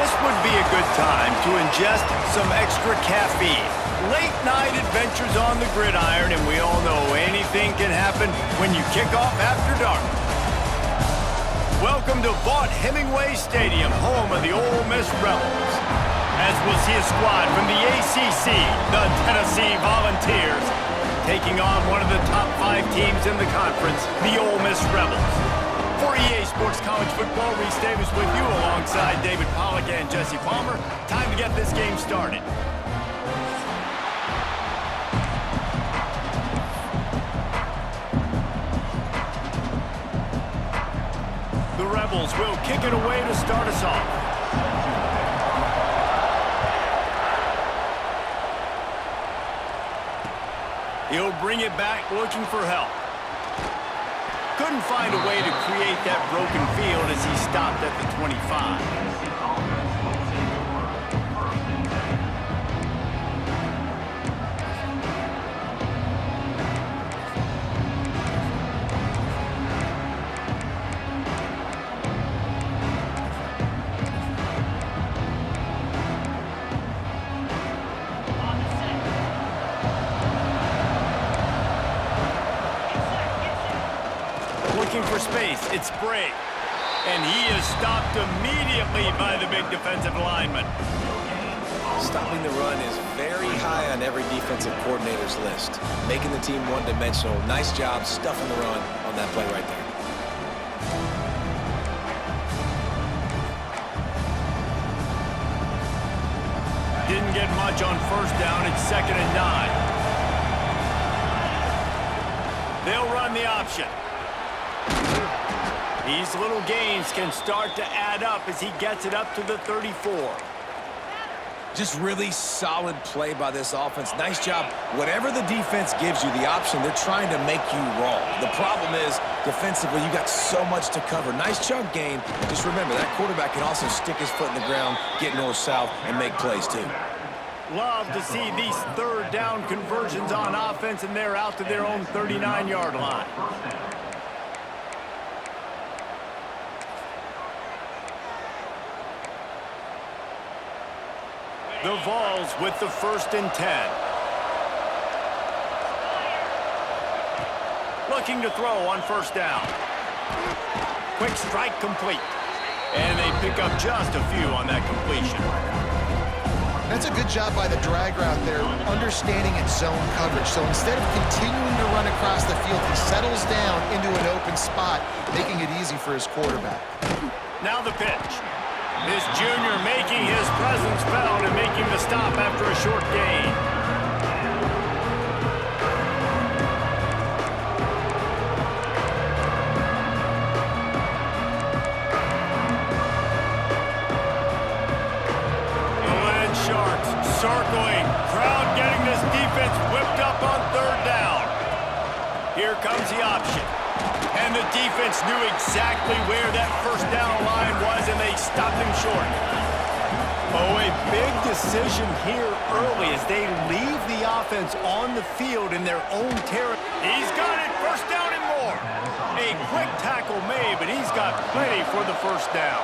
This would be a good time to ingest some extra caffeine. Late night adventures on the gridiron, and we all know anything can happen when you kick off after dark. Welcome to Vaught-Hemingway Stadium, home of the Ole Miss Rebels. As we'll see a squad from the ACC, the Tennessee Volunteers, taking on one of the top 5 teams in the conference, the Ole Miss Rebels. For EA Sports College Football, Reese Davis with you alongside David Pollack and Jesse Palmer. Time to get this game started. The Rebels will kick it away to start us off. He'll bring it back looking for help. Couldn't find a way to create that broken field as he stopped at the 25. Looking for space, it's Bray. And he is stopped immediately by the big defensive lineman. Stopping the run is very high on every defensive coordinator's list. Making the team one-dimensional. Nice job stuffing the run on that play right there. Didn't get much on first down. It's 2nd and 9. They'll run the option. These little gains can start to add up as he gets it up to the 34. Just really solid play by this offense. Nice job. Whatever the defense gives you the option, they're trying to make you wrong. The problem is, defensively, you got so much to cover. Nice chunk gain. Just remember, that quarterback can also stick his foot in the ground, get north-south, and make plays too. Love to see these 3rd down conversions on offense, and they're out to their own 39-yard line. The Vols with the 1st and 10. Looking to throw on first down. Quick strike complete. And they pick up just a few on that completion. That's a good job by the drag route there, understanding its zone coverage. So instead of continuing to run across the field, he settles down into an open spot, making it easy for his quarterback. Now the pitch. This junior making his presence felt and making the stop after a short gain. The Land Sharks circling. Crowd getting this defense whipped up on 3rd down. Here comes the option. And the defense knew exactly where that first down line was, and they stopped him short. Oh, a big decision here early as they leave the offense on the field in their own territory. He's got it, 1st down and more. A quick tackle made, but he's got plenty for the 1st down.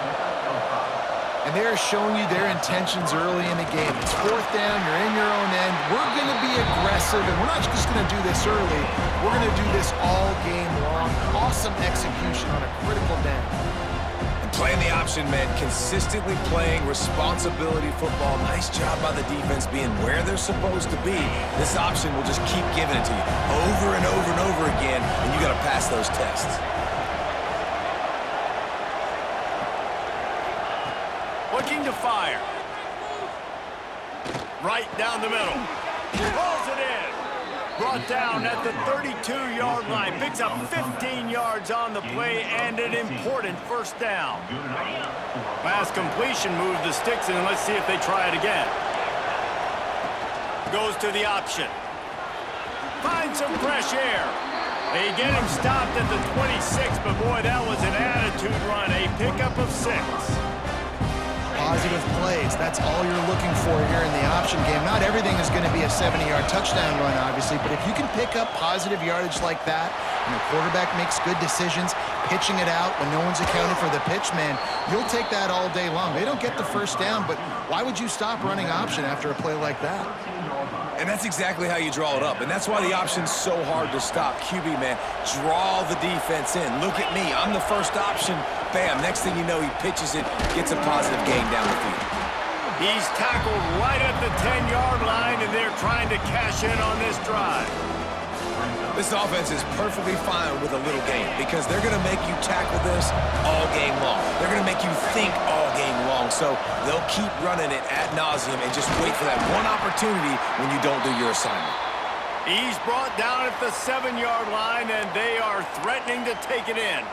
And they're showing you their intentions early in the game. It's 4th down, you're in your own end. We're going to be aggressive, and we're not just going to do this early. We're going to do this all game long. Awesome execution on a critical down. And playing the option meant consistently playing responsibility football. Nice job by the defense being where they're supposed to be. This option will just keep giving it to you over and over and over again, and you got to pass those tests. Looking to fire. Right down the middle. Rolls it in. Brought down at the 32-yard line. Picks up 15 yards on the play and an important 1st down. Pass completion moved the sticks, and let's see if they try it again. Goes to the option. Finds some fresh air. They get him stopped at the 26, but boy, that was an attitude run. A pickup of 6. Positive plays. That's all you're looking for here in the option game. Not everything is going to be a 70-yard touchdown run, obviously, but if you can pick up positive yardage like that and the quarterback makes good decisions, pitching it out when no one's accounting for the pitch, man, you'll take that all day long. They don't get the first down, but why would you stop running option after a play like that? And that's exactly how you draw it up. And that's why the option's so hard to stop. QB, man, draw the defense in. Look at me. I'm the first option. Bam. Next thing you know, he pitches it, gets a positive gain down the field. He's tackled right at the 10-yard line, and they're trying to cash in on this drive. This offense is perfectly fine with a little game because they're going to make you tackle this all game long. They're going to make you think all game long. So they'll keep running it ad nauseum and just wait for that one opportunity when you don't do your assignment. He's brought down at the 7-yard line, and they are threatening to take it in.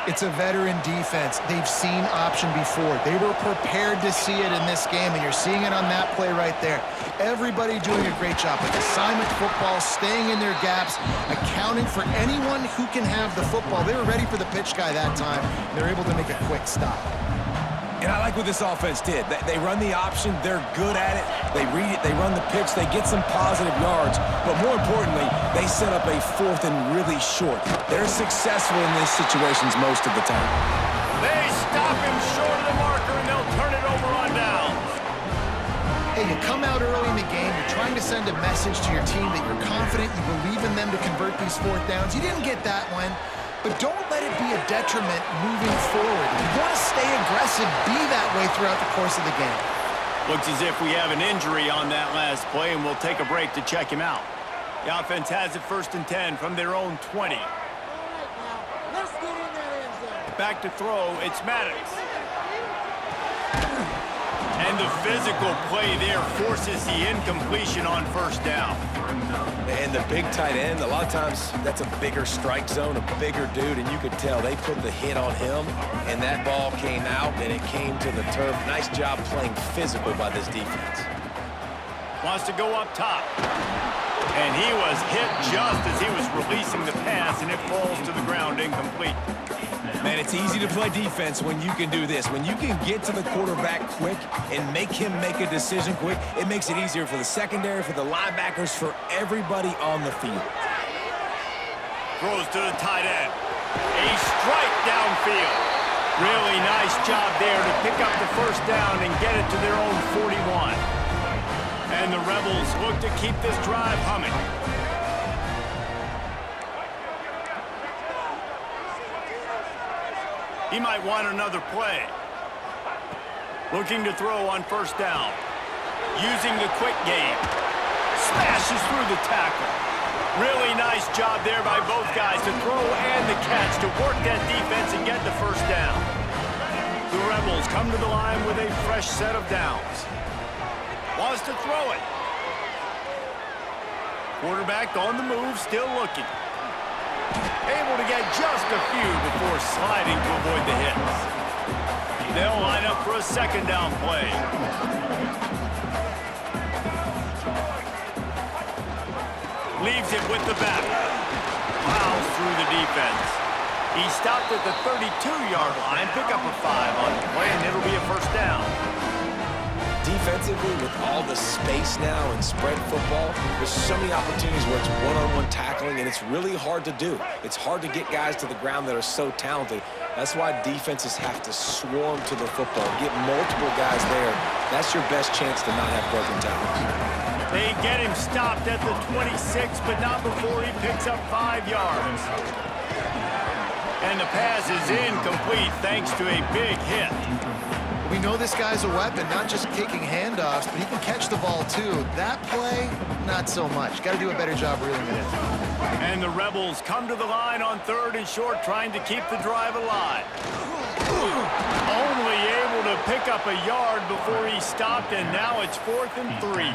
It's a veteran defense. They've seen option before. They were prepared to see it in this game, and you're seeing it on that play right there. Everybody doing a great job with assignment football, staying in their gaps, accounting for anyone who can have the football. They were ready for the pitch guy that time. They're able to make a quick stop. And I like what this offense did. They run the option. They're good at it. They read it. They run the pitch. They get some positive yards. But more importantly, they set up a fourth and really short. They're successful in these situations most of the time. They stop him short of the marker, and they'll turn it over on downs. Hey, you come out early in the game. You're trying to send a message to your team that you're confident, you believe in them to convert these fourth downs. You didn't get that one. But don't let it be a detriment moving forward. If you want to stay aggressive, be that way throughout the course of the game. Looks as if we have an injury on that last play, and we'll take a break to check him out. The offense has it 1st and 10 from their own 20. Back to throw, it's Maddox. And the physical play there forces the incompletion on 1st down. And the big tight end, a lot of times that's a bigger strike zone, a bigger dude, and you could tell they put the hit on him, and that ball came out, and it came to the turf. Nice job playing physical by this defense. Wants to go up top. And he was hit just as he was releasing the pass, and it falls to the ground incomplete. Man, it's easy to play defense when you can do this. When you can get to the quarterback quick and make him make a decision quick, it makes it easier for the secondary, for the linebackers, for everybody on the field. Throws to the tight end. A strike downfield. Really nice job there to pick up the 1st down and get it to their own 41. And the Rebels look to keep this drive humming. He might want another play. Looking to throw on 1st down. Using the quick game. Smashes through the tackle. Really nice job there by both guys to throw and the catch to work that defense and get the 1st down. The Rebels come to the line with a fresh set of downs. Wants to throw it. Quarterback on the move, still looking. Able to get just a few before sliding to avoid the hits. They'll line up for a 2nd down play. Leaves it with the back. Plows through the defense. He stopped at the 32-yard line, pick up a 5 on the play, and it'll be a 1st down. Defensively, with all the space now and spread football, there's so many opportunities where it's one-on-one tackling, and it's really hard to do. It's hard to get guys to the ground that are so talented. That's why defenses have to swarm to the football, get multiple guys there. That's your best chance to not have broken tackles. They get him stopped at the 26, but not before he picks up 5 yards. And the pass is incomplete thanks to a big hit. We know this guy's a weapon, not just kicking handoffs, but he can catch the ball too. That play, not so much. Got to do a better job reeling it in. And the Rebels come to the line on 3rd and short, trying to keep the drive alive. Only able to pick up a yard before he stopped, and now it's 4th and 3.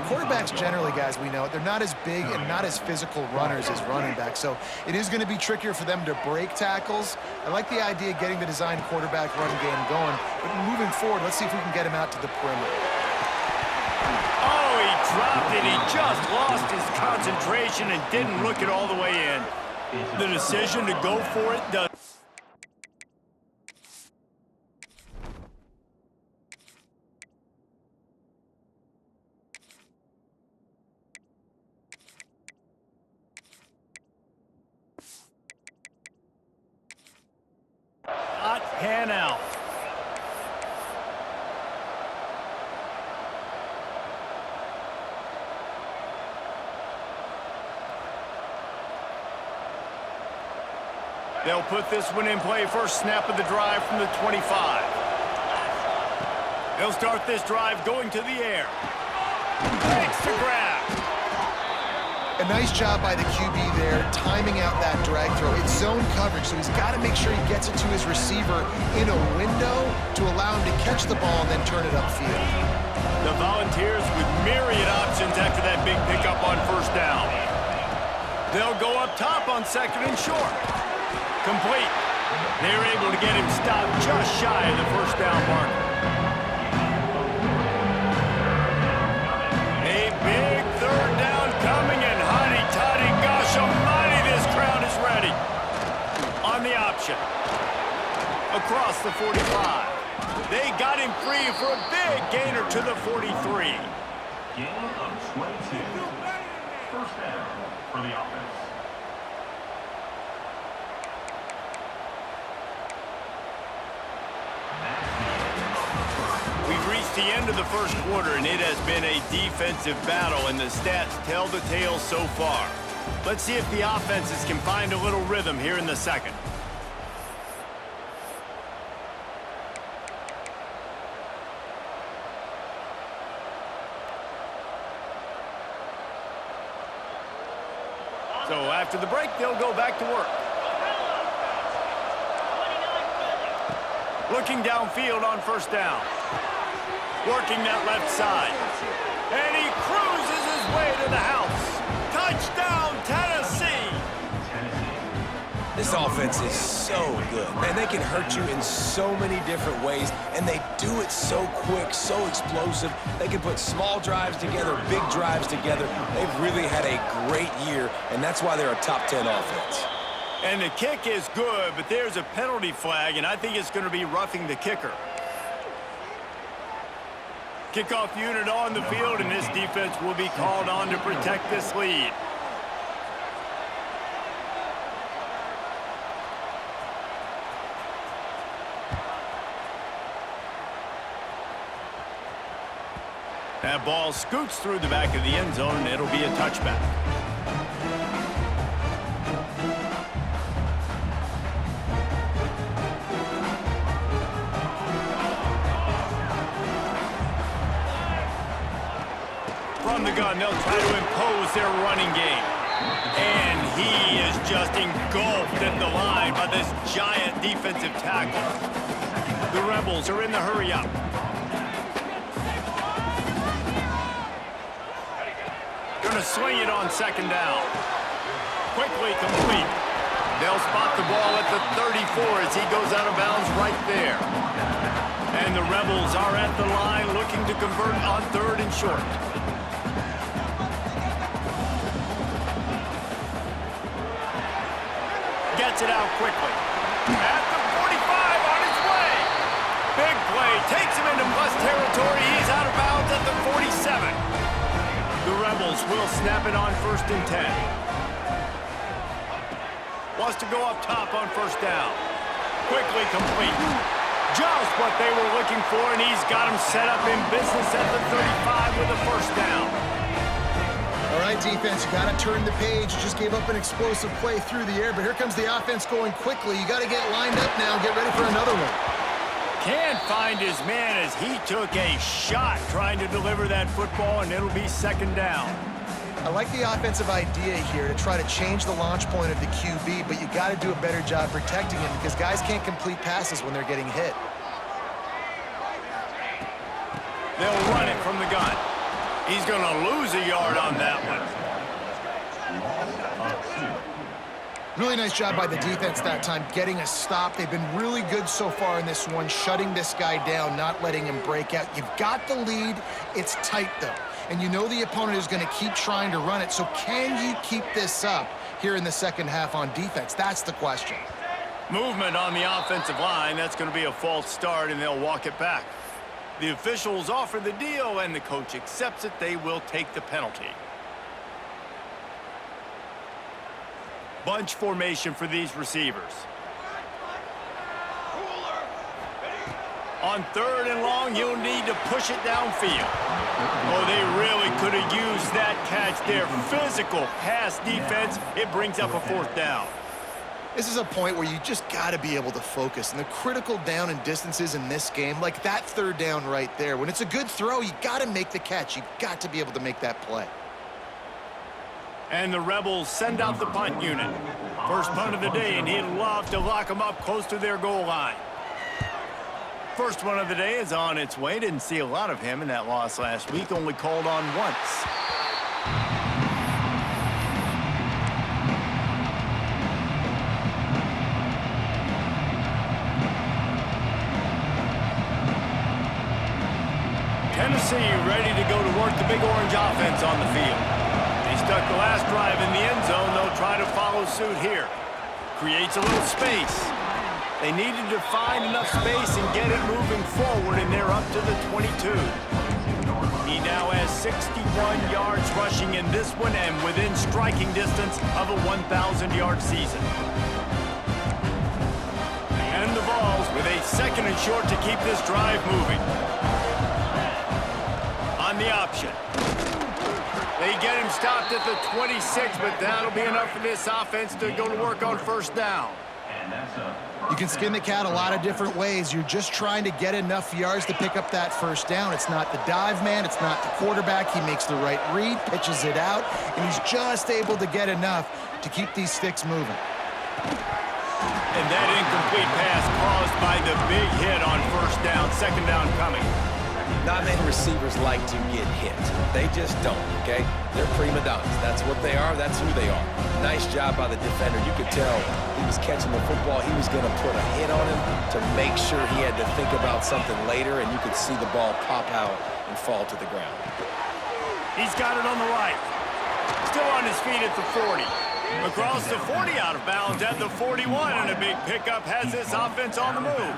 Quarterbacks generally, guys, we know, they're not as big and not as physical runners as running backs, so it is going to be trickier for them to break tackles. I like the idea of getting the design quarterback run game going, but moving forward, let's see if we can get him out to the perimeter. Oh, he dropped it. He just lost his concentration and didn't look it all the way in. The decision to go for it does. They'll put this one in play first snap of the drive from the 25. They'll start this drive going to the air. Makes the grab. A nice job by the QB there, timing out that drag throw. It's zone coverage, so he's got to make sure he gets it to his receiver in a window to allow him to catch the ball and then turn it upfield. The Volunteers with myriad options after that big pickup on first down. They'll go up top on second and short. Complete. They're able to get him stopped just shy of the first down marker. A big third down coming, and hotty-toddy, gosh almighty, this crowd is ready. On the option. Across the 45. They got him free for a big gainer to the 43. Gain of 22. First down for the offense. We've reached the end of the first quarter, and it has been a defensive battle, and the stats tell the tale so far. Let's see if the offenses can find a little rhythm here in the second. So after the break, they'll go back to work. Looking downfield on first down. Working that left side. And he cruises his way to the house. Touchdown, Tennessee! This offense is so good. Man, they can hurt you in so many different ways, and they do it so quick, so explosive. They can put small drives together, big drives together. They've really had a great year, and that's why they're a top 10 offense. And the kick is good, but there's a penalty flag, and I think it's going to be roughing the kicker. Kickoff unit on the field, and this defense will be called on to protect this lead. That ball scoots through the back of the end zone, and it'll be a touchback. From the gun, they'll try to impose their running game. And he is just engulfed at the line by this giant defensive tackle. The Rebels are in the hurry-up. Going to swing it on second down. Quickly complete. They'll spot the ball at the 34 as he goes out of bounds right there. And the Rebels are at the line looking to convert on third and short. Gets it out quickly. At the 45 on his way. Big play. Takes him into plus territory. He's out of bounds at the 47. The Rebels will snap it on first and 10. Wants to go up top on first down. Quickly complete. Just what they were looking for, and he's got him set up in business at the 35 with a first down. All right, defense, you got to turn the page. You just gave up an explosive play through the air, but here comes the offense going quickly. You got to get lined up now and get ready for another one. Can't find his man as he took a shot trying to deliver that football, and it'll be second down. I like the offensive idea here to try to change the launch point of the QB, but you got to do a better job protecting him because guys can't complete passes when they're getting hit. They'll run it from the gun. He's going to lose a yard on that one. Really nice job by the defense that time, getting a stop. They've been really good so far in this one, shutting this guy down, not letting him break out. You've got the lead. It's tight, though. And you know the opponent is going to keep trying to run it. So can you keep this up here in the second half on defense? That's the question. Movement on the offensive line. That's going to be a false start, and they'll walk it back. The officials offer the deal, and the coach accepts it. They will take the penalty. Bunch formation for these receivers. On third and long, you'll need to push it downfield. Oh, they really could have used that catch there. Physical pass defense. It brings up a fourth down. This is a point where you just got to be able to focus. And the critical down and distances in this game, like that third down right there, when it's a good throw, you got to make the catch. You got to be able to make that play. And the Rebels send out the punt unit. First punt of the day, and he'd love to lock them up close to their goal line. First one of the day is on its way. Didn't see a lot of him in that loss last week. Only called on once. Tennessee ready to go to work the Big Orange offense on the field. They stuck the last drive in the end zone. They'll try to follow suit here. Creates a little space. They needed to find enough space and get it moving forward, and they're up to the 22. He now has 61 yards rushing in this one and within striking distance of a 1,000-yard season. And the Vols with a second and short to keep this drive moving. On the option. They get him stopped at the 26, but that'll be enough for this offense to go to work on first down. You can skin the cat a lot of different ways. You're just trying to get enough yards to pick up that first down. It's not the dive man. It's not the quarterback. He makes the right read, pitches it out, and he's just able to get enough to keep these sticks moving. And that incomplete pass caused by the big hit on first down, second down coming. Not many receivers like to get hit. They just don't, okay? They're prima donnas. That's what they are. That's who they are. Nice job by the defender. You could tell he was catching the football. He was going to put a hit on him to make sure he had to think about something later, and you could see the ball pop out and fall to the ground. He's got it on the right. Still on his feet at the 40. Across the 40, out of bounds at the 41, and a big pickup has this offense on the move.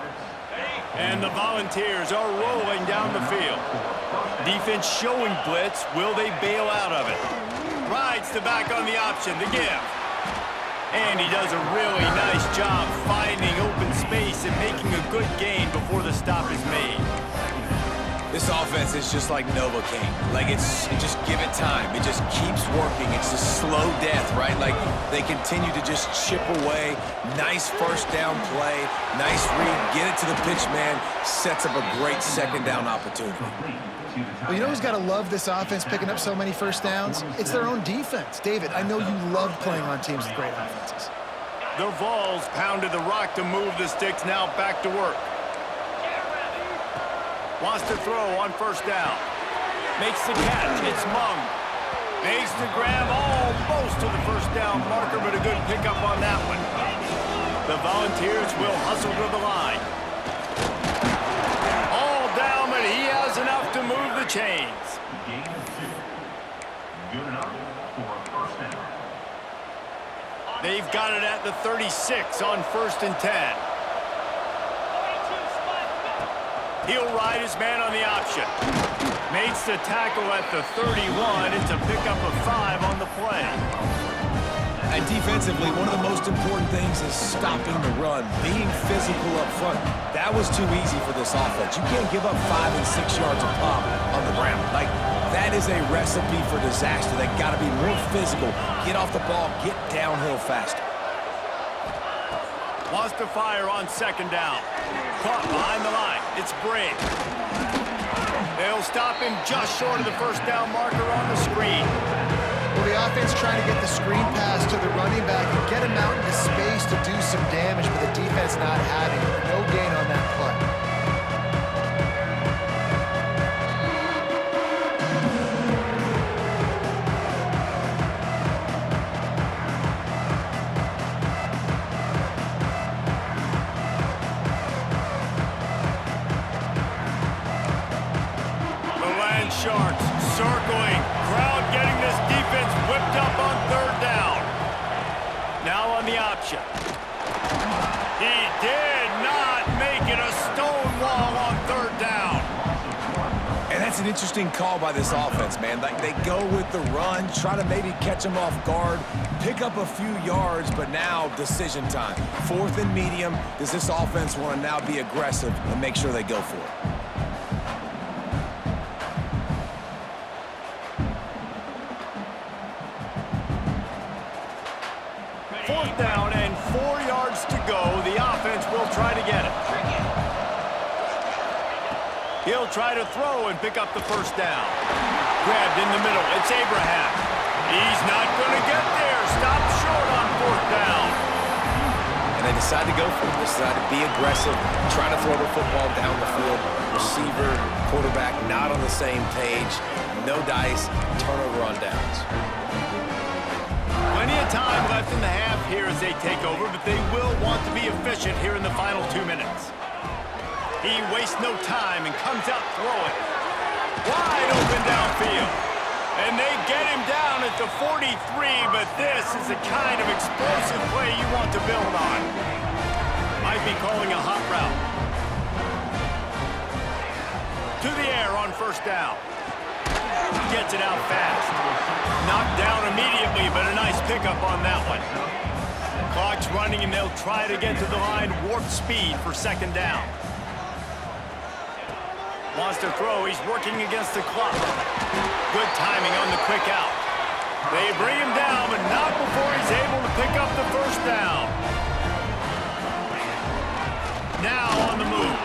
And the Volunteers are rolling down the field. Defense showing blitz. Will they bail out of it? Rides the back on the option, the give. And he does a really nice job finding open space and making a good gain before the stop is made. This offense is just like Novocaine. Like, just give it time. It just keeps working. It's a slow death, right? Like, they continue to just chip away. Nice first down play. Nice read. Get it to the pitch man. Sets up a great second down opportunity. Well, you know who's got to love this offense picking up so many first downs? It's their own defense. David, I know you love playing on teams with great offenses. The Vols pounded the rock to move the sticks, now back to work. Wants to throw on first down. Makes the catch. It's Mung. Makes the grab almost to the first down marker, but a good pickup on that one. The Volunteers will hustle to the line. All down, but he has enough to move the chains. They've got it at the 36 on 1st and 10. He'll ride his man on the option. Makes the tackle at the 31. It's a pickup of 5 on the play. And defensively, one of the most important things is stopping the run, being physical up front. That was too easy for this offense. You can't give up 5 and 6 yards a pop on the ground. Like, that is a recipe for disaster. They got to be more physical. Get off the ball, get downhill faster. Wants to fire on second down. Caught behind the line. It's Briggs. They'll stop him just short of the first down marker on the screen. Well, the offense trying to get the screen pass to the running back and get him out into space to do some damage, but the defense not having it. No gain on that play. Sharks circling. Crowd getting this defense whipped up on third down. Now on the option. He did not make it a stone wall on third down. And that's an interesting call by this offense, man. Like, they go with the run, try to maybe catch them off guard, pick up a few yards, but now decision time. 4th and medium. Does this offense want to now be aggressive and make sure they go for it? Fourth down and 4 yards. They'll try to throw and pick up the first down. Grabbed in the middle. It's Abraham. He's not going to get there. Stop short on fourth down. And they decide to go for it. They decide to be aggressive, try to throw the football down the field. Receiver, quarterback not on the same page. No dice, turnover on downs. Plenty of time left in the half here as they take over, but they will want to be efficient here in the final 2 minutes. He wastes no time and comes out throwing. Wide open downfield. And they get him down at the 43, but this is the kind of explosive play you want to build on. Might be calling a hot route. To the air on first down. Gets it out fast. Knocked down immediately, but a nice pickup on that one. Clock's running, and they'll try to get to the line warp speed for second down. Wants to throw. He's working against the clock. Good timing on the quick out. They bring him down, but not before he's able to pick up the first down. Now on the move.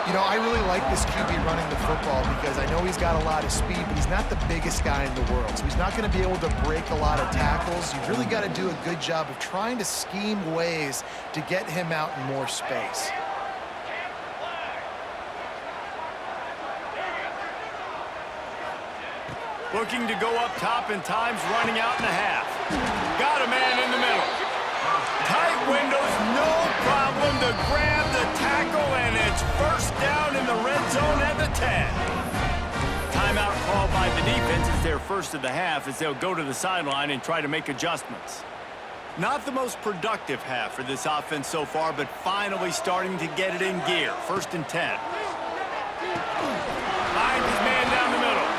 You know, I really like this QB running the football because I know he's got a lot of speed, but he's not the biggest guy in the world. So he's not going to be able to break a lot of tackles. You really got to do a good job of trying to scheme ways to get him out in more space. Looking to go up top, and time's running out in the half. Got a man in the middle. Tight windows, no problem to grab the tackle, and it's first down in the red zone at the 10. Timeout called by the defense is their first of the half as they'll go to the sideline and try to make adjustments. Not the most productive half for this offense so far, but finally starting to get it in gear. First and 10. Finds his man down the middle.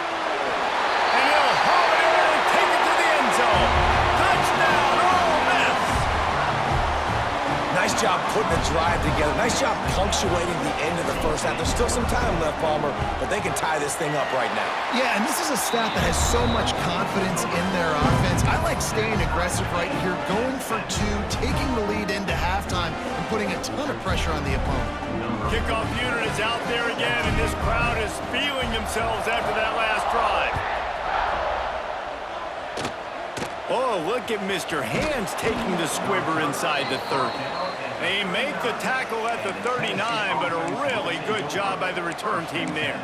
And he'll haul it in and take it to the end zone. Touchdown, Ole Miss! Nice job putting the drive together. Nice job punctuating the end of the first half. There's still some time left, Palmer, but they can tie this thing up right now. Yeah, and this is a staff that has so much confidence in their offense. I like staying aggressive right here, going for two, taking the lead into halftime, and putting a ton of pressure on the opponent. Kickoff unit is out there again, and this crowd is feeling themselves after that last drive. Oh, look at Mr. Hands taking the squibber inside the 30. They make the tackle at the 39, but a really good job by the return team there.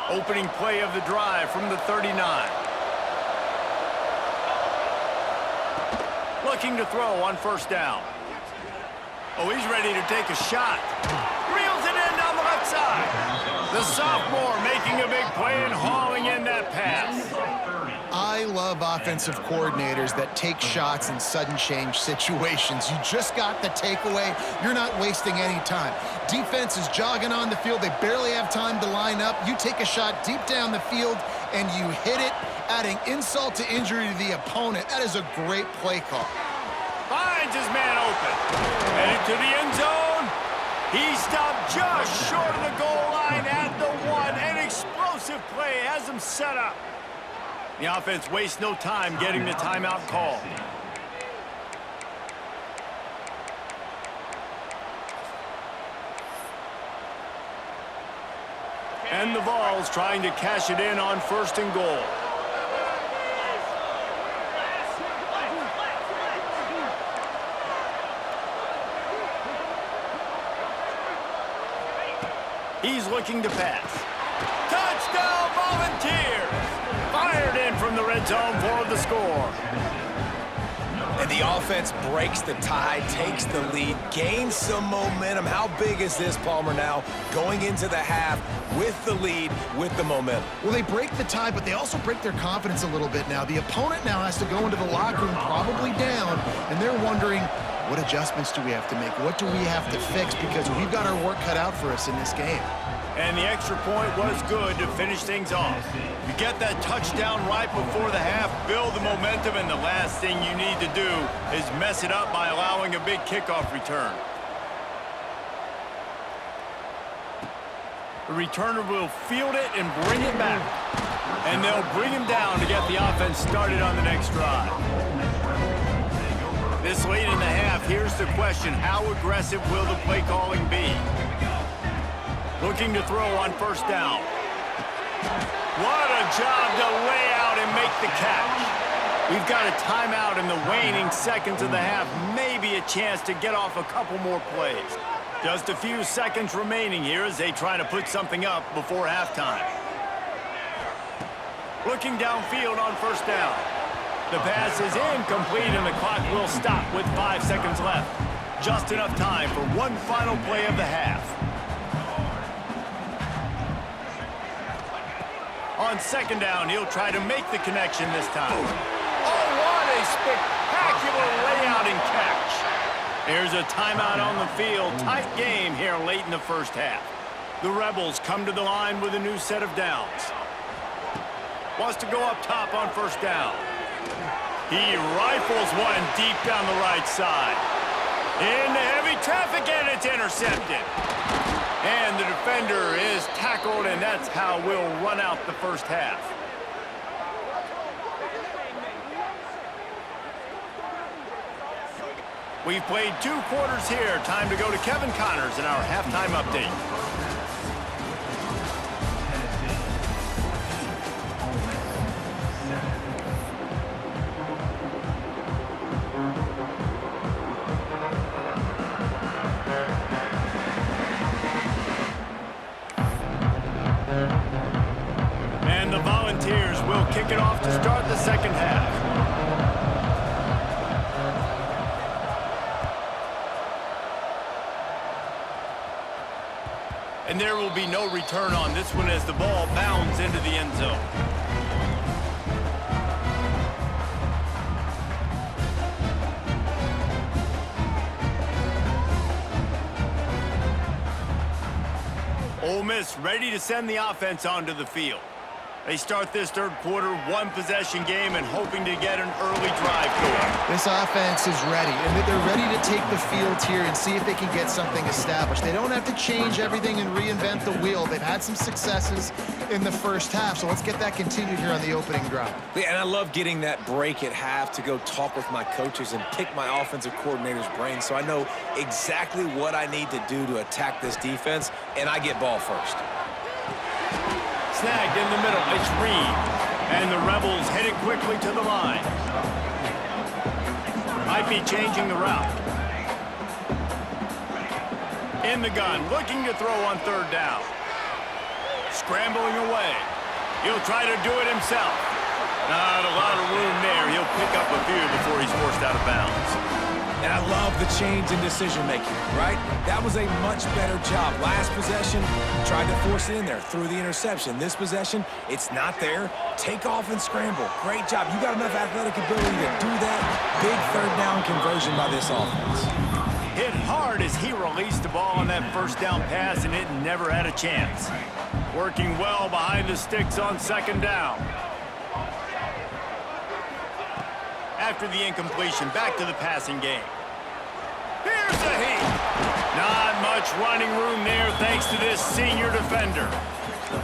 Opening play of the drive from the 39. Looking to throw on first down. Oh, he's ready to take a shot. Reels it in down the left side. The sophomore making a big play and hauling in that pass. I love offensive coordinators that take shots in sudden change situations. You just got the takeaway. You're not wasting any time. Defense is jogging on the field. They barely have time to line up. You take a shot deep down the field, and you hit it, adding insult to injury to the opponent. That is a great play call. Finds his man open. Headed to the end zone. He stopped just short of the goal line at the 1. An explosive play has him set up. The offense wastes no time getting the timeout call. And the Vols trying to cash it in on first and goal. He's looking to pass. Touchdown, Volunteers! Fired in from the red zone for the score. And the offense breaks the tie, takes the lead, gains some momentum. How big is this, Palmer, now going into the half with the lead, with the momentum? Well, they break the tie, but they also break their confidence a little bit now. The opponent now has to go into the locker room probably down, and they're wondering, what adjustments do we have to make? What do we have to fix? Because we've got our work cut out for us in this game. And the extra point was good to finish things off. You get that touchdown right before the half, build the momentum, and the last thing you need to do is mess it up by allowing a big kickoff return. The returner will field it and bring it back. And they'll bring him down to get the offense started on the next drive. This late in the half, here's the question. How aggressive will the play calling be? Looking to throw on first down. What a job to lay out and make the catch. We've got a timeout in the waning seconds of the half. Maybe a chance to get off a couple more plays. Just a few seconds remaining here as they try to put something up before halftime. Looking downfield on first down. The pass is incomplete and the clock will stop with 5 seconds left. Just enough time for one final play of the half. On second down, he'll try to make the connection this time. Oh, what a spectacular layout and catch. There's a timeout on the field. Tight game here late in the first half. The Rebels come to the line with a new set of downs. Wants to go up top on first down. He rifles one deep down the right side. Into heavy traffic, and it's intercepted. And the defender is tackled, and that's how we'll run out the first half. We've played 2 quarters here. Time to go to Kevin Connors in our halftime update. And the Volunteers will kick it off to start the second half. And there will be no return on this one as the ball bounds into the end zone. Ole Miss ready to send the offense onto the field. They start this third quarter, 1-possession game, and hoping to get an early drive going. This offense is ready, and they're ready to take the field here and see if they can get something established. They don't have to change everything and reinvent the wheel. They've had some successes in the first half, so let's get that continued here on the opening drive. Yeah, and I love getting that break at half to go talk with my coaches and pick my offensive coordinator's brain so I know exactly what I need to do to attack this defense, and I get ball first. Snagged in the middle, it's Reed. And the Rebels headed quickly to the line. Might be changing the route. In the gun, looking to throw on third down. Scrambling away. He'll try to do it himself. Not a lot of room there. He'll pick up a few before he's forced out of bounds. And I love the change in decision-making, right? That was a much better job. Last possession, tried to force it in there, threw the interception. This possession, it's not there. Take off and scramble. Great job. You got enough athletic ability to do that. Big third down conversion by this offense. Hit hard as he released the ball on that first down pass, and it never had a chance. Working well behind the sticks on second down. After the incompletion, back to the passing game. Here's the heat. Not much running room there thanks to this senior defender.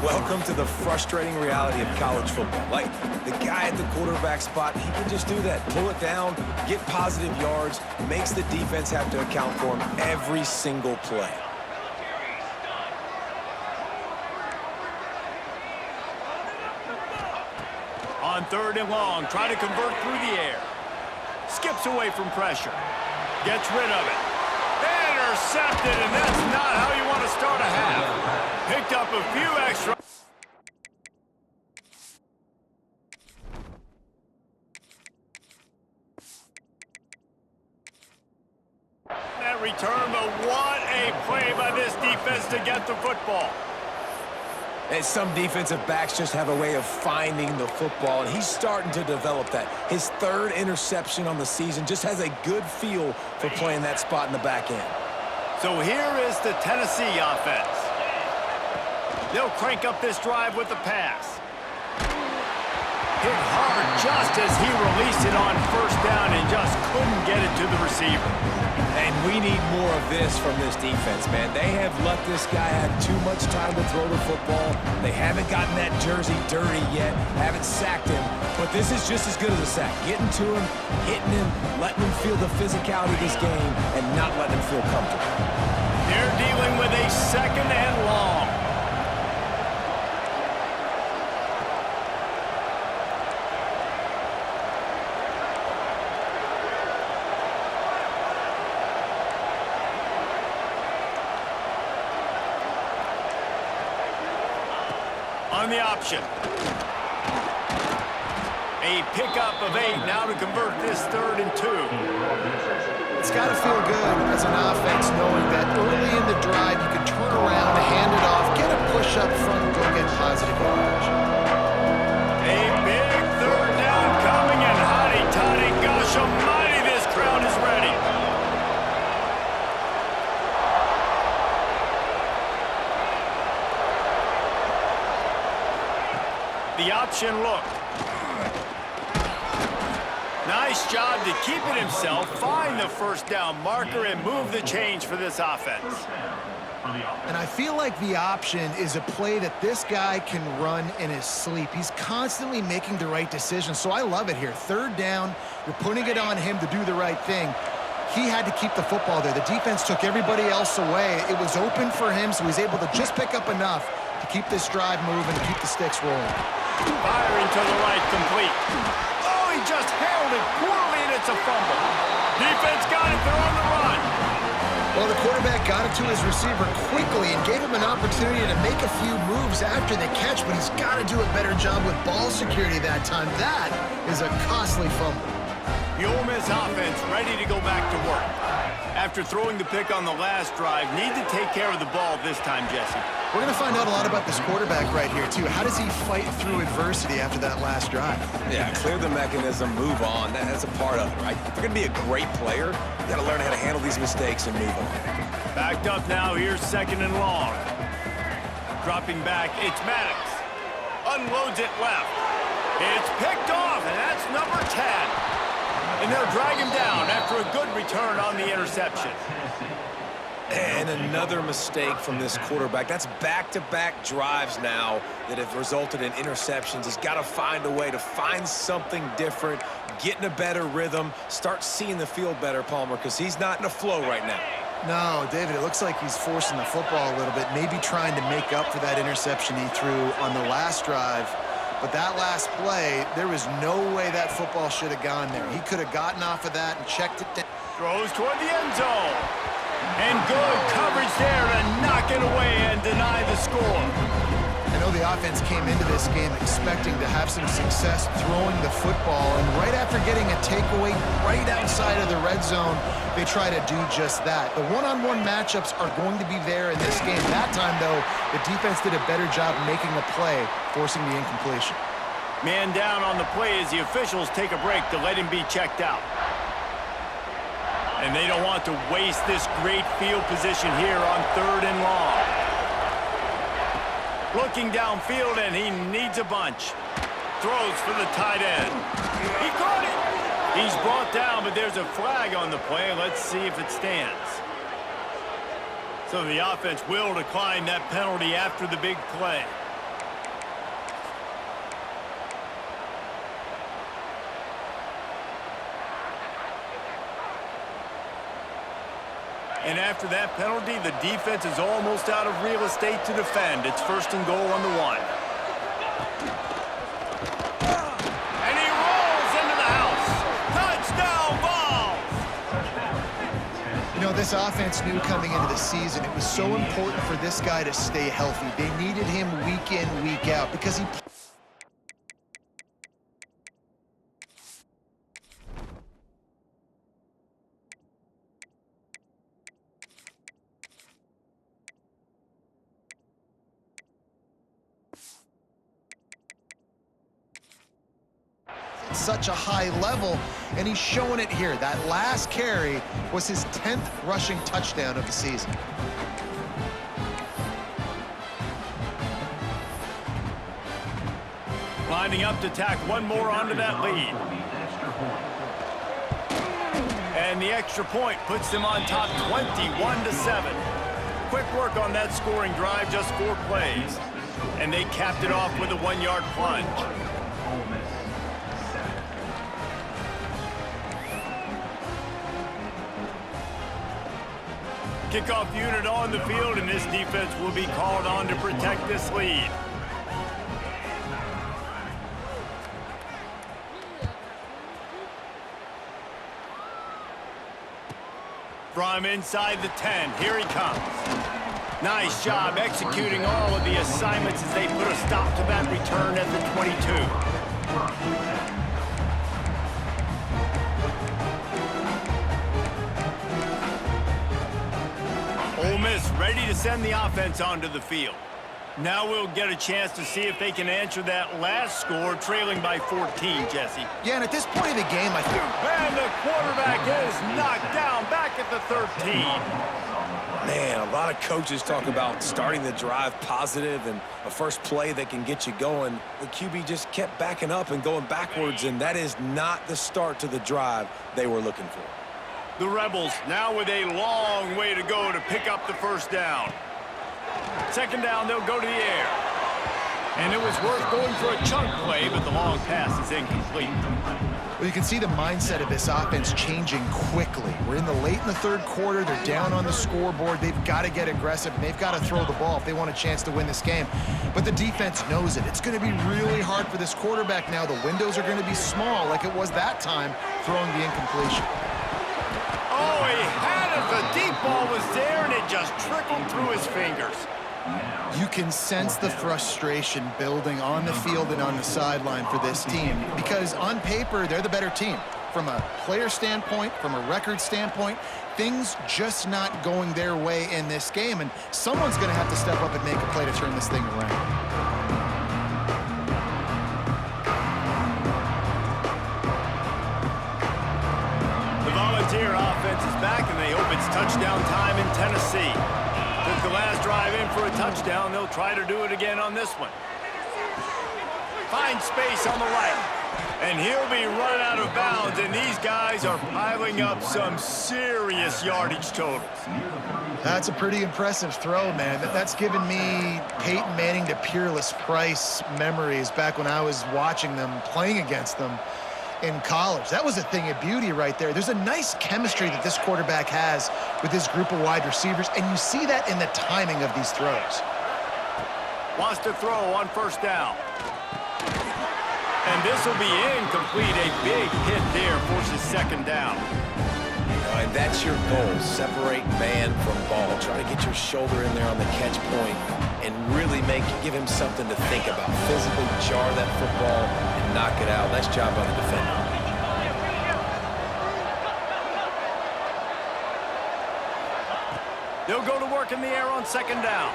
Welcome to the frustrating reality of college football. Like, the guy at the quarterback spot, he can just do that. Pull it down, get positive yards, makes the defense have to account for him every single play. On third and long, trying to convert through the air. Skips away from pressure. Gets rid of it. Intercepted, and that's not how you want to start a half. Picked up a few extra. That return, but what a play by this defense to get the football. And some defensive backs just have a way of finding the football, and he's starting to develop that. His third interception on the season, just has a good feel for playing that spot in the back end. So here is the Tennessee offense. They'll crank up this drive with the pass. Hit hard just as he released it on first down and just couldn't get it to the receiver. And we need more of this from this defense, man. They have let this guy have too much time to throw the football. They haven't gotten that jersey dirty yet, haven't sacked him. But this is just as good as a sack. Getting to him, hitting him, letting him feel the physicality of this game, and not letting him feel comfortable. They're dealing with a second and long. On the option. A pickup of 8 now to convert this 3rd and 2. It's got to feel good as an offense knowing that early in the drive you can turn around, hand it off, get a push up front, and go get positive yardage. A big 3rd down coming, and hotty toddy, gosh almighty, this crowd is ready. The option look. Nice job to keep it himself, find the first down marker, and move the change for this offense. And I feel like the option is a play that this guy can run in his sleep. He's constantly making the right decision, so I love it here. 3rd down, you're putting it on him to do the right thing. He had to keep the football there. The defense took everybody else away. It was open for him, so he's able to just pick up enough to keep this drive moving and keep the sticks rolling. Firing to the right, complete. Oh, he just held it poorly, and it's a fumble. Defense got it, they're on the run. Well, the quarterback got it to his receiver quickly and gave him an opportunity to make a few moves after the catch, but he's got to do a better job with ball security that time. That is a costly fumble. The Ole Miss offense ready to go back to work. After throwing the pick on the last drive, need to take care of the ball this time, Jesse. We're going to find out a lot about this quarterback right here, too. How does he fight through adversity after that last drive? Yeah, clear the mechanism, move on. That's a part of it, right? If you're going to be a great player, you got to learn how to handle these mistakes and move on. Backed up now, here's 2nd and long. Dropping back, it's Maddox. Unloads it left. It's picked off, and that's number 10. And they'll drag him down after a good return on the interception. And another mistake from this quarterback. That's back-to-back drives now that have resulted in interceptions. He's got to find a way to find something different, get in a better rhythm, start seeing the field better, Palmer, because he's not in a flow right now. No, David, it looks like he's forcing the football a little bit, maybe trying to make up for that interception he threw on the last drive. But that last play, there was no way that football should have gone there. He could have gotten off of that and checked it down. Throws toward the end zone. And good coverage there to knock it away and deny the score. I know the offense came into this game expecting to have some success throwing the football, and right after getting a takeaway right outside of the red zone, they try to do just that. The one-on-one matchups are going to be there in this game. That time, though, the defense did a better job making a play, forcing the incompletion. Man down on the play as the officials take a break to let him be checked out. And they don't want to waste this great field position here on 3rd and long. Looking downfield, and he needs a bunch. Throws for the tight end. He caught it. He's brought down, but there's a flag on the play. Let's see if it stands. So the offense will decline that penalty after the big play. And after that penalty, the defense is almost out of real estate to defend. It's 1st and goal on the 1. And he rolls into the house. Touchdown, Vols! You know, this offense knew coming into the season it was so important for this guy to stay healthy. They needed him week in, week out because he... such a high level, and he's showing it here. That last carry was his 10th rushing touchdown of the season. Lining up to tack one more onto that lead. And the extra point puts them on top 21-7. Quick work on that scoring drive, just 4 plays. And they capped it off with a 1-yard plunge. Kickoff unit on the field, and this defense will be called on to protect this lead. From inside the 10, here he comes. Nice job executing all of the assignments as they put a stop to that return at the 22. Ole Miss ready to send the offense onto the field. Now we'll get a chance to see if they can answer that last score, trailing by 14, Jesse. Yeah, and at this point of the game, I think... And the quarterback is knocked down back at the 13. Man, a lot of coaches talk about starting the drive positive and a first play that can get you going. The QB just kept backing up and going backwards, and that is not the start to the drive they were looking for. The Rebels now with a long way to go to pick up the first down. Second down, they'll go to the air. And it was worth going for a chunk play, but the long pass is incomplete. Well, you can see the mindset of this offense changing quickly. We're in the third quarter. They're down on the scoreboard. They've got to get aggressive, and they've got to throw the ball if they want a chance to win this game. But the defense knows it. It's going to be really hard for this quarterback now. The windows are going to be small like it was that time throwing the incompletion. Oh, he had it. The deep ball was there, and it just trickled through his fingers. You can sense the frustration building on the field and on the sideline for this team because on paper, they're the better team. From a player standpoint, from a record standpoint, things just not going their way in this game, and someone's going to have to step up and make a play to turn this thing around. Volunteer offense is back, and they hope it's touchdown time in Tennessee. Took the last drive in for a touchdown. They'll try to do it again on this one. Find space on the right. And he'll be running out of bounds, and these guys are piling up some serious yardage totals. That's a pretty impressive throw, man. That's given me Peyton Manning to Peerless Price memories back when I was watching them, playing against them in college. That was a thing of beauty right there. There's a nice chemistry that this quarterback has with his group of wide receivers, and you see that in the timing of these throws. Wants to throw on first down. And this will be incomplete. A big hit there forces second down. And that's your goal. Separate man from ball. Try to get your shoulder in there on the catch point and really give him something to think about. Physically jar that football and knock it out. Nice job by the defender. They'll go to work in the air on second down.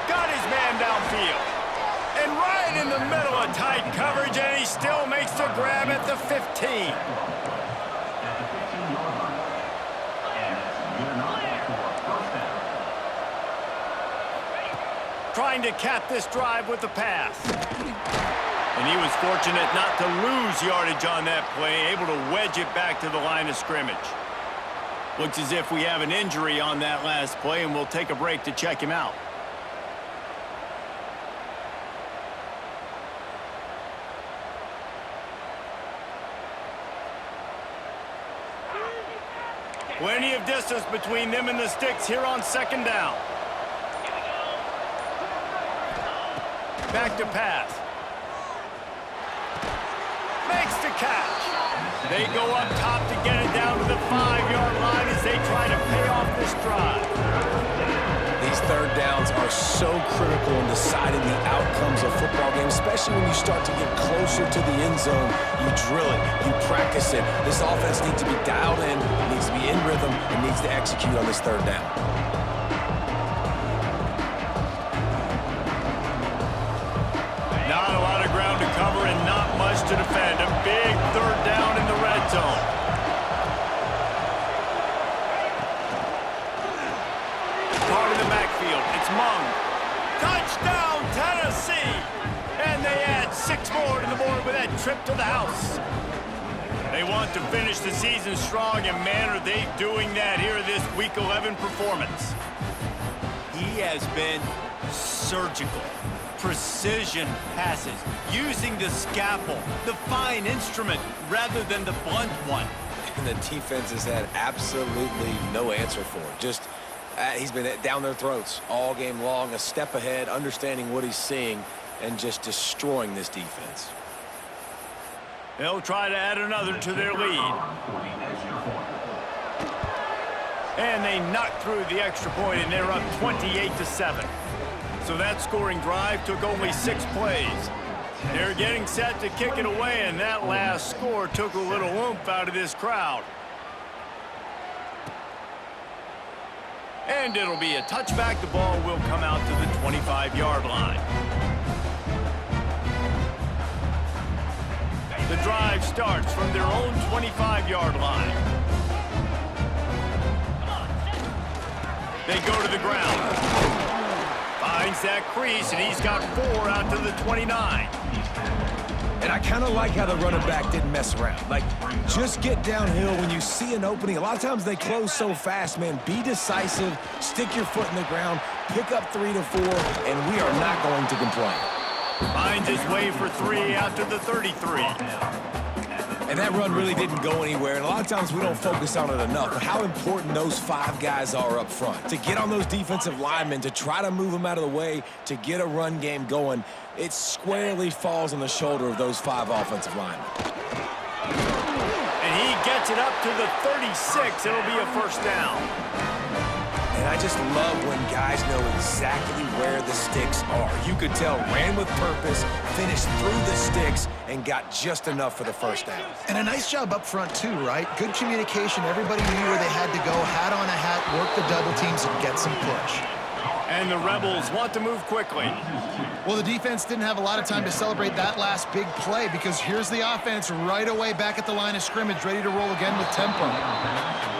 Got his man downfield. And right in the middle of tight coverage, and he still makes the grab at the 15. Trying to cap this drive with the pass. And he was fortunate not to lose yardage on that play, able to wedge it back to the line of scrimmage. Looks as if we have an injury on that last play, and we'll take a break to check him out. Plenty of distance between them and the sticks here on second down. Back to pass. Makes the catch. They go up top to get it down to the 5-yard line as they try to pay off this drive. These third downs are so critical in deciding the outcomes of football games, especially when you start to get closer to the end zone. You drill it, you practice it. This offense needs to be dialed in, needs to be in rhythm, and needs to execute on this third down. Not a lot of ground to cover and not much to defend. A big third down in the red zone. Part of the backfield. It's Mung. Touchdown, Tennessee! And they add 6 trip to the house. They want to finish the season strong, and man, are they doing that here in this Week 11 performance. He has been surgical. Precision passes, using the scalpel, the fine instrument, rather than the blunt one. And the defense has had absolutely no answer for it. Just, he's been down their throats all game long, a step ahead, understanding what he's seeing, and just destroying this defense. They'll try to add another to their lead. And they knocked through the extra point, and they're up 28-7. So that scoring drive took only 6 plays. They're getting set to kick it away, and that last score took a little oomph out of this crowd. And it'll be a touchback. The ball will come out to the 25-yard line. The drive starts from their own 25-yard line. They go to the ground. Finds that crease, and he's got 4 out to the 29. And I kind of like how the running back didn't mess around. Like, just get downhill when you see an opening. A lot of times they close so fast, man. Be decisive, stick your foot in the ground, pick up 3 to 4, and we are not going to complain. Finds his way for 3 out to the 33. And that run really didn't go anywhere, and a lot of times we don't focus on it enough, but how important those 5 guys are up front. To get on those defensive linemen, to try to move them out of the way, to get a run game going, it squarely falls on the shoulder of those 5 offensive linemen. And he gets it up to the 36. It'll be a first down. And I just love when guys know exactly where the sticks are. You could tell, ran with purpose, finished through the sticks, and got just enough for the first down. And a nice job up front, too, right? Good communication. Everybody knew where they had to go, hat on a hat, work the double teams, and get some push. And the Rebels want to move quickly. Well, the defense didn't have a lot of time to celebrate that last big play because here's the offense right away back at the line of scrimmage, ready to roll again with tempo.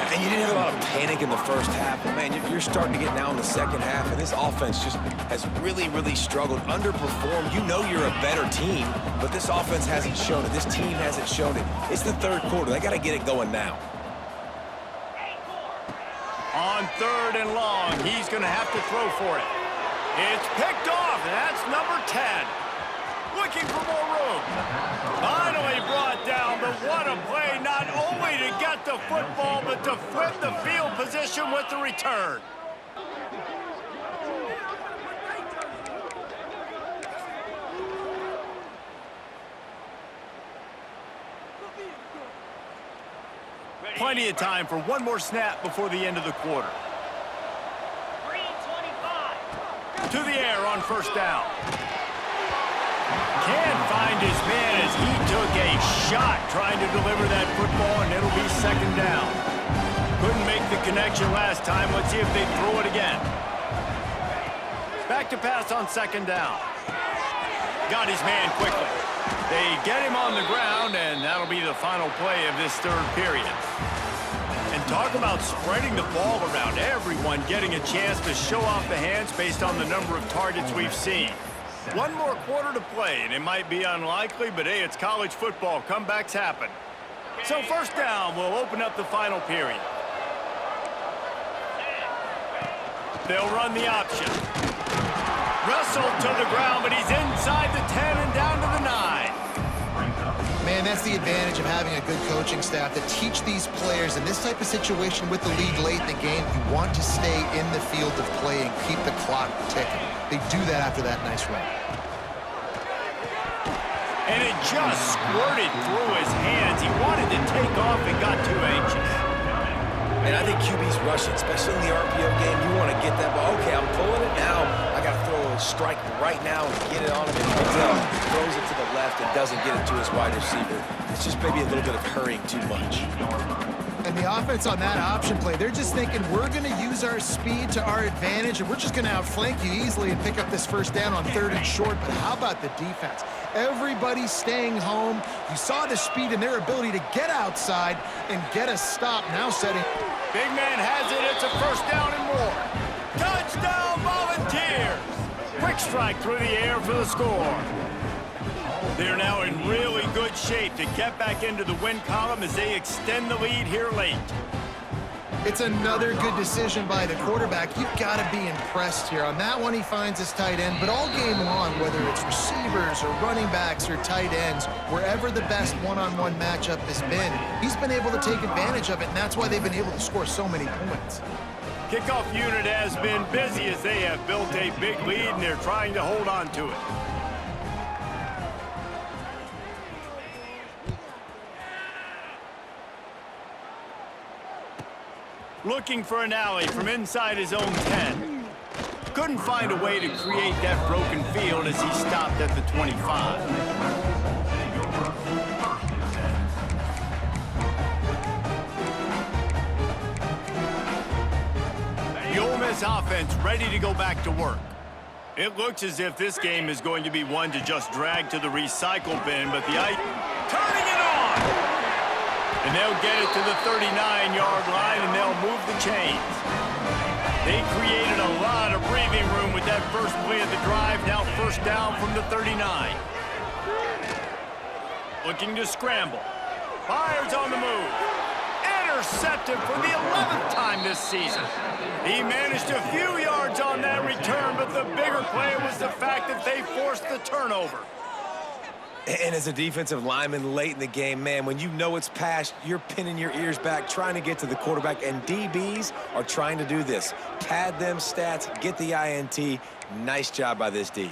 And you didn't have a lot of panic in the first half, but man, you're starting to get now in the second half, and this offense just has really, really struggled, underperformed. You know you're a better team, but this offense hasn't shown it. This team hasn't shown it. It's the third quarter. They got to get it going now. On 3rd and long, he's going to have to throw for it. It's picked off, and that's number 10. Looking for more room. Finally brought down, but what a play, not only to get the football, but to flip the field position with the return. Plenty of time for one more snap before the end of the quarter. To the air on first down. Can't find his man as he took a shot trying to deliver that football, and it'll be second down. Couldn't make the connection last time. Let's see if they throw it again. Back to pass on second down. Got his man quickly. They get him on the ground, and that'll be the final play of this third period. And talk about spreading the ball around, everyone getting a chance to show off the hands based on the number of targets we've seen. One more quarter to play, and it might be unlikely, but hey, it's college football. Comebacks happen. So first down will open up the final period. They'll run the option. Wrestled to the ground, but he's inside the 10 and down to the 9. Man, that's the advantage of having a good coaching staff that teach these players in this type of situation with the lead late in the game. You want to stay in the field of play and keep the clock ticking. They do that after that nice run. And it just squirted through his hands. He wanted to take off and got too anxious. And I think QB's rushing, especially in the RPO game. You want to get that ball. Okay, I'm pulling it now. I got to throw a strike right now and get it on him. And throws it to the left and doesn't get it to his wide receiver. It's just maybe a little bit of hurrying too much. And the offense on that option play, they're just thinking, we're going to use our speed to our advantage, and we're just going to outflank you easily and pick up this first down on 3rd and short. But how about the defense? Everybody's staying home. You saw the speed and their ability to get outside and get a stop. Now setting. Big man has it. It's a first down and more. Touchdown, Volunteers! Quick strike through the air for the score. They're now in really good shape to get back into the win column as they extend the lead here late. It's another good decision by the quarterback. You've got to be impressed here. On that one, he finds his tight end, but all game long, whether it's receivers or running backs or tight ends, wherever the best one-on-one matchup has been, he's been able to take advantage of it, and that's why they've been able to score so many points. Kickoff unit has been busy as they have built a big lead, and they're trying to hold on to it. Looking for an alley from inside his own 10. Couldn't find a way to create that broken field as he stopped at the 25. The Ole Miss offense ready to go back to work. It looks as if this game is going to be one to just drag to the recycle bin, but the turning it on! And they'll get it to the 39-yard line, and they'll move the chains. They created a lot of breathing room with that first play of the drive. Now first down from the 39. Looking to scramble. Fires on the move. Intercepted for the 11th time this season. He managed a few yards on that return, but the bigger play was the fact that they forced the turnover. And as a defensive lineman late in the game, man, when you know it's past, you're pinning your ears back, trying to get to the quarterback, and DBs are trying to do this. Pad them stats, get the INT. Nice job by this D.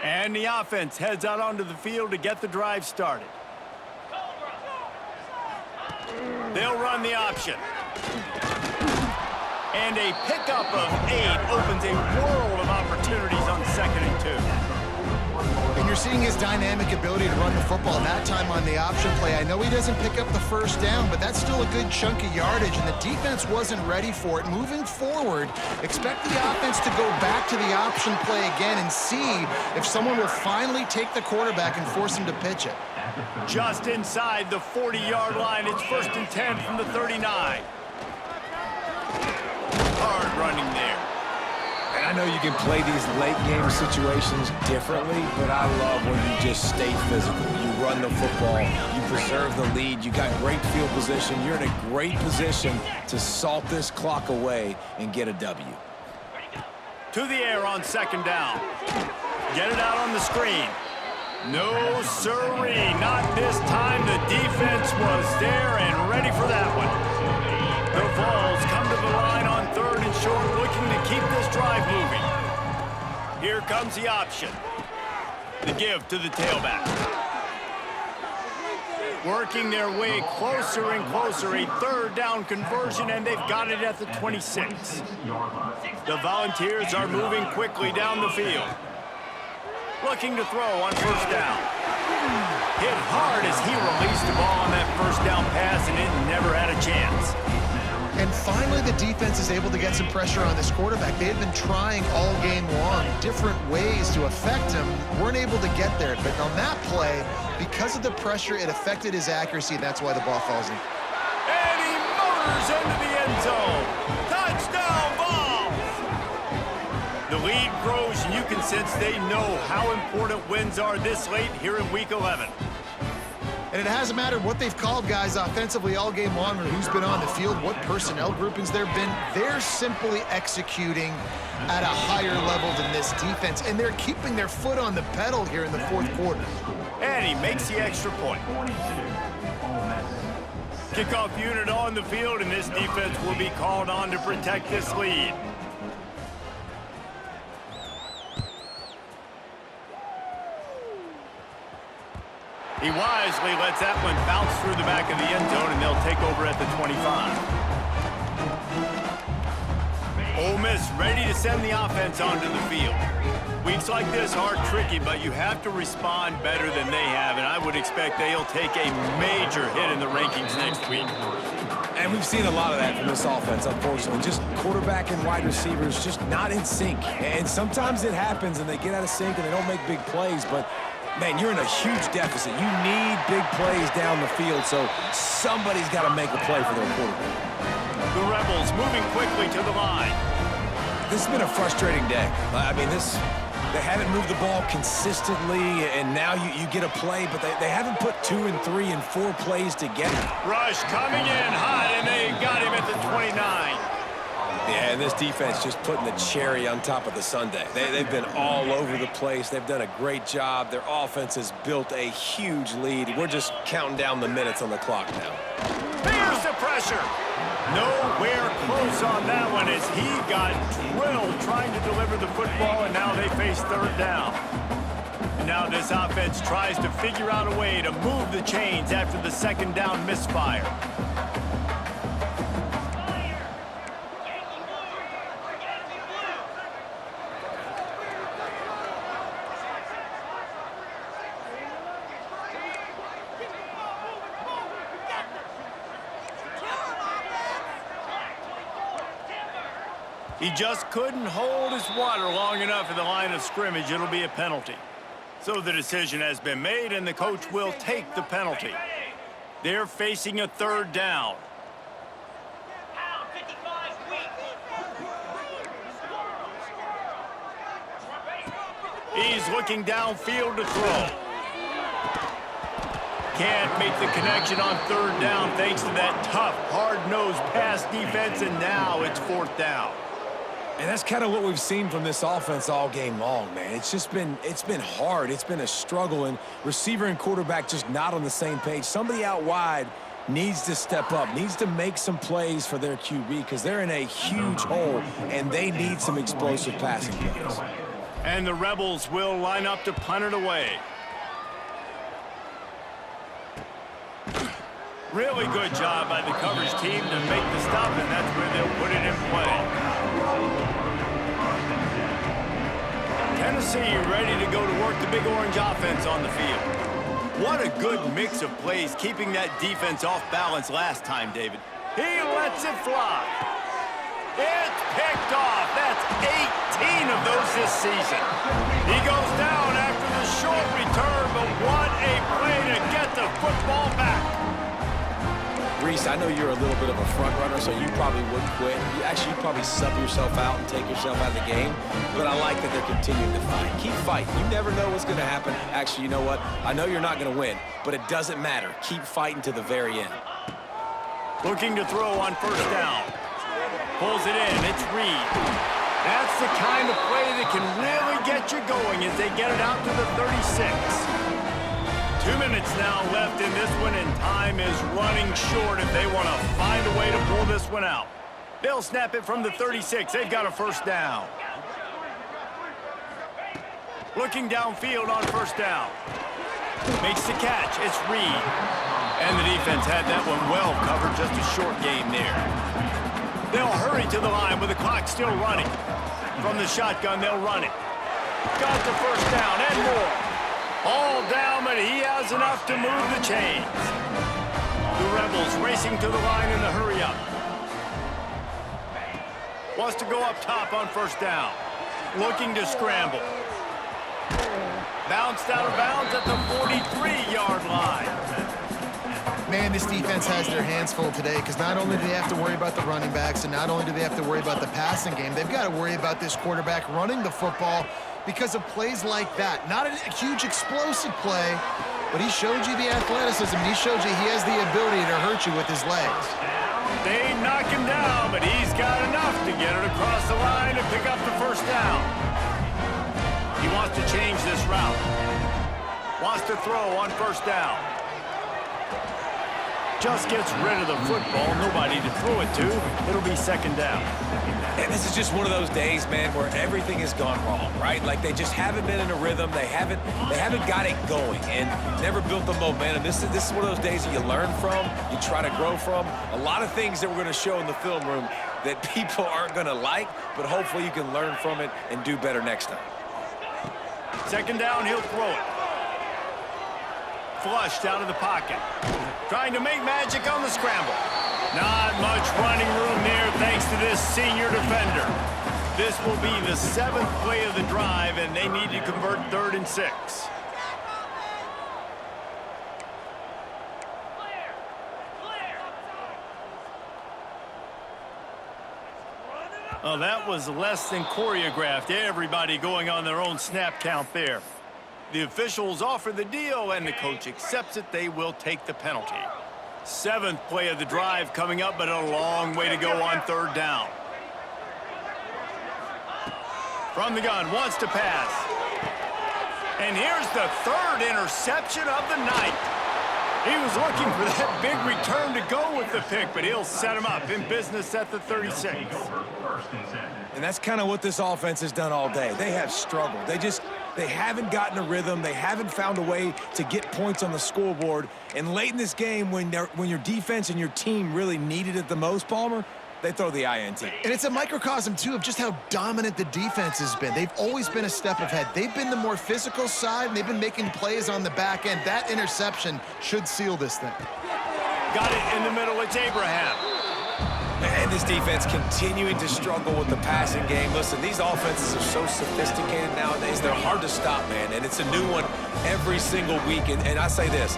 And the offense heads out onto the field to get the drive started. They'll run the option. And a pickup of 8 opens a world of opportunities on 2nd and 2. And you're seeing his dynamic ability to run the football, that time on the option play. I know he doesn't pick up the first down, but that's still a good chunk of yardage, and the defense wasn't ready for it. Moving forward, expect the offense to go back to the option play again and see if someone will finally take the quarterback and force him to pitch it. Just inside the 40-yard line, it's 1st and 10 from the 39. Hard running there. And I know you can play these late game situations differently, but I love when you just stay physical. You run the football, you preserve the lead, you got great field position, you're in a great position to salt this clock away and get a W. To the air on 2nd down. Get it out on the screen. No sirree, not this time. The defense was there and ready for that one. The Vols come to the line on 3rd and short, looking to keep this drive moving. Here comes the option. The give to the tailback. Working their way closer and closer, a 3rd down conversion, and they've got it at the 26. The Volunteers are moving quickly down the field. Looking to throw on 1st down. Hit hard as he released the ball on that 1st down pass, and it never had a chance. And finally, the defense is able to get some pressure on this quarterback. They had been trying all game long, different ways to affect him, weren't able to get there. But on that play, because of the pressure, it affected his accuracy, and that's why the ball falls in. And he motors into the end zone. Touchdown, Vols! The lead grows, and you can sense they know how important wins are this late here in Week 11. And it hasn't mattered what they've called guys offensively all game long or who's been on the field, what personnel groupings there have been. They're simply executing at a higher level than this defense, and they're keeping their foot on the pedal here in the 4th quarter. And he makes the extra point. Kickoff unit on the field, and this defense will be called on to protect this lead. He wisely lets that one bounce through the back of the end zone, and they'll take over at the 25. Ole Miss ready to send the offense onto the field. Weeks like this are tricky, but you have to respond better than they have, and I would expect they'll take a major hit in the rankings next week. And we've seen a lot of that from this offense, unfortunately. Just quarterback and wide receivers just not in sync. And sometimes it happens, and they get out of sync, and they don't make big plays, but man, you're in a huge deficit. You need big plays down the field, so somebody's got to make a play for their quarterback. The Rebels moving quickly to the line. This has been a frustrating day. I mean, they haven't moved the ball consistently, and now you get a play, but they haven't put 2 and 3 and 4 plays together. Rush coming in hot, and they got him at the 29. Yeah, and this defense just putting the cherry on top of the sundae. They've been all over the place. They've done a great job. Their offense has built a huge lead. We're just counting down the minutes on the clock now. Here's the pressure. Nowhere close on that one as he got drilled trying to deliver the football, and now they face third down. And now this offense tries to figure out a way to move the chains after the second down misfire. He just couldn't hold his water long enough at the line of scrimmage. It'll be a penalty. So the decision has been made, and the coach will take the penalty. They're facing a third down. He's looking downfield to throw. Can't make the connection on third down thanks to that tough, hard-nosed pass defense, and now it's fourth down. And that's kind of what we've seen from this offense all game long, man. It's been hard. It's been a struggle, and receiver and quarterback just not on the same page. Somebody out wide needs to step up, needs to make some plays for their QB because they're in a huge hole, and they need some explosive passing plays. And the Rebels will line up to punt it away. Really good job by the coverage team to make the stop, and that's where they'll put it in play. Tennessee ready to go to work the Big Orange offense on the field. What a good mix of plays, keeping that defense off balance last time, David. He lets it fly. It's picked off. That's 18 of those this season. He goes down after the short return, but what a play to get the football back. Reese, I know you're a little bit of a front runner, so you probably wouldn't quit. You'd probably sub yourself out and take yourself out of the game. But I like that they're continuing to fight. Keep fighting. You never know what's going to happen. Actually, you know what? I know you're not going to win, but it doesn't matter. Keep fighting to the very end. Looking to throw on first down. Pulls it in. It's Reed. That's the kind of play that can really get you going as they get it out to the 36. 2 minutes now left in this one, and time is running short if they want to find a way to pull this one out. They'll snap it from the 36. They've got a first down. Looking downfield on first down. Makes the catch. It's Reed. And the defense had that one well covered. Just a short game there. They'll hurry to the line with the clock still running. From the shotgun, they'll run it. Got the first down and more. All down, but he has enough to move the chains. The Rebels racing to the line in the hurry-up. Wants to go up top on first down. Looking to scramble. Bounced out of bounds at the 43-yard line. Man, this defense has their hands full today because not only do they have to worry about the running backs and not only do they have to worry about the passing game, they've got to worry about this quarterback running the football because of plays like that. Not a huge explosive play, but he showed you the athleticism. He showed you he has the ability to hurt you with his legs. They knock him down, but he's got enough to get it across the line and pick up the first down. He wants to change this route. Wants to throw on first down. Just gets rid of the football. Nobody to throw it to. It'll be second down. And this is just one of those days, man, where everything has gone wrong, right? Like they just haven't been in a rhythm. They haven't got it going and never built the momentum. This is one of those days that you learn from, you try to grow from. A lot of things that we're going to show in the film room that people aren't going to like, but hopefully you can learn from it and do better next time. Second down, he'll throw it. Flushed out of the pocket. Trying to make magic on the scramble. Not much running room there thanks to this senior defender. This will be the 7th play of the drive, and they need to convert 3rd and 6. Oh, that was less than choreographed. Everybody going on their own snap count there. The officials offer the deal, and the coach accepts it. They will take the penalty. 7th play of the drive coming up, but a long way to go on 3rd down. From the gun, wants to pass. And here's the 3rd interception of the night. He was looking for that big return to go with the pick, but he'll set him up in business at the 36. And that's kind of what this offense has done all day. They have struggled. They haven't gotten a rhythm. They haven't found a way to get points on the scoreboard. And late in this game, when your defense and your team really needed it the most, Palmer, they throw the INT. And it's a microcosm, too, of just how dominant the defense has been. They've always been a step ahead. They've been the more physical side, and they've been making plays on the back end. That interception should seal this thing. Got it in the middle. It's Abraham. And this defense continuing to struggle with the passing game. Listen, these offenses are so sophisticated nowadays. They're hard to stop, man. And it's a new one every single week. And I say this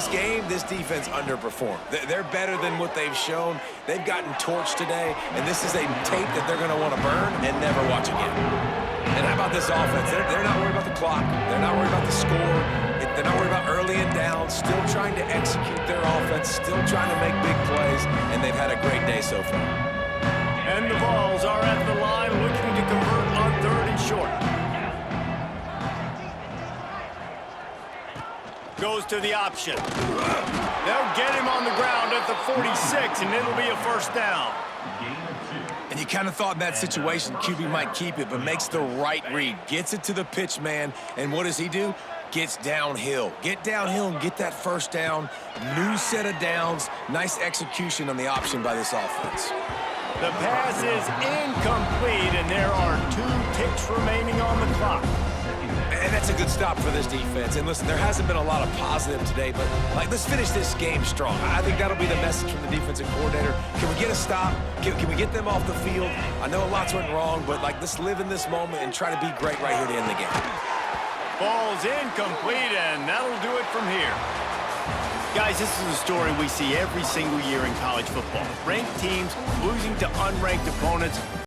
game, this defense underperformed. They're better than what they've shown. They've gotten torched today. And this is a tape that they're going to want to burn and never watch again. And how about this offense? They're not worried about the clock. They're not worried about the score. They're not worried about early and down. Still trying to execute their offense. Still trying to make big plays. And they've had a great day so far. And the Vols are at the line looking to convert on 3rd and short. Goes to the option. They'll get him on the ground at the 46, and it'll be a 1st down. And you kind of thought in that situation QB might keep it, but makes the right read. Gets it to the pitch man, and what does he do? Gets downhill. Get downhill and get that 1st down. New set of downs. Nice execution on the option by this offense. The pass is incomplete, and there are 2 ticks remaining on the clock. And that's a good stop for this defense. And listen, there hasn't been a lot of positive today, but let's finish this game strong. I think that'll be the message from the defensive coordinator. Can we get a stop? Can we get them off the field? I know lots went wrong, but let's live in this moment and try to be great right here to end the game. Ball's incomplete, and that'll do it from here. Guys, this is a story we see every single year in college football. Ranked teams losing to unranked opponents.